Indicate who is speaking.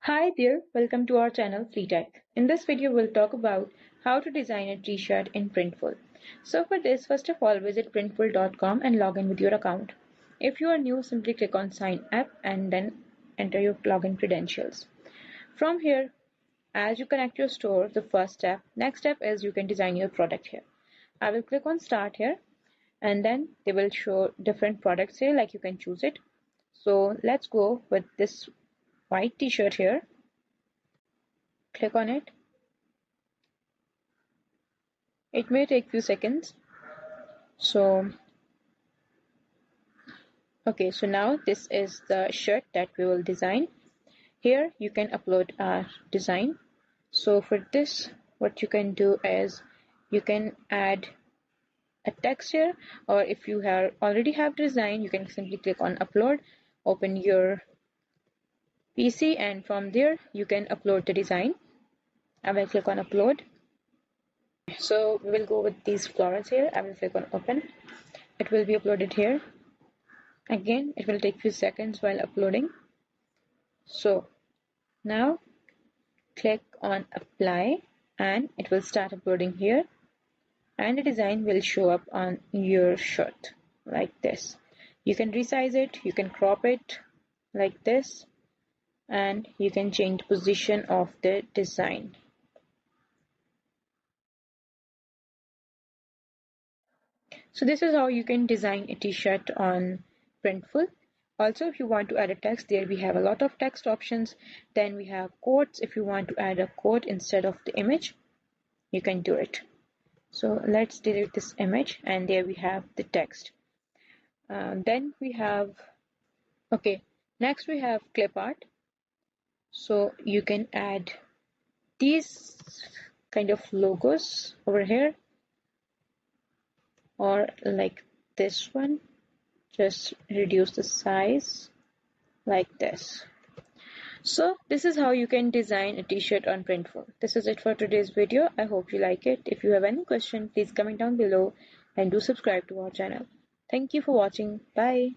Speaker 1: Hi there, welcome to our channel Free Tech. In this video, we'll talk about how to design a t-shirt in Printful. So for this, first of all, visit printful.com and log in with your account. If you are new, simply click on sign up and then enter your login credentials. From here, as you connect your store, the next step is you can design your product here. I will click on start here and then they will show different products here, like you can choose it. So let's go with this white t-shirt here. Click on it. It may take few seconds. So now this is the shirt that we will design. Here you can upload a design. So for this, what you can do is you can add a text here, or if you already have design, you can simply click on upload, open your PC, and from there you can upload the design. I will click on upload. So we will go with these flowers here. I will click on open. It will be uploaded here. Again, it will take few seconds while uploading. So now click on apply and it will start uploading here, and the design will show up on your shirt like this. You can resize it, you can crop it like this, and you can change the position of the design. So this is how you can design a t-shirt on Printful. Also, if you want to add a text, there we have a lot of text options. Then we have quotes. If you want to add a quote instead of the image, you can do it. So let's delete this image, and there we have the text. Then we have, next we have clipart. So you can add these kind of logos over here, or like this one. Just reduce the size like this. So this is how you can design a t-shirt on Printful. This is it for today's video. I hope you like it. If you have any question, please comment down below and do subscribe to our channel. Thank you for watching. Bye.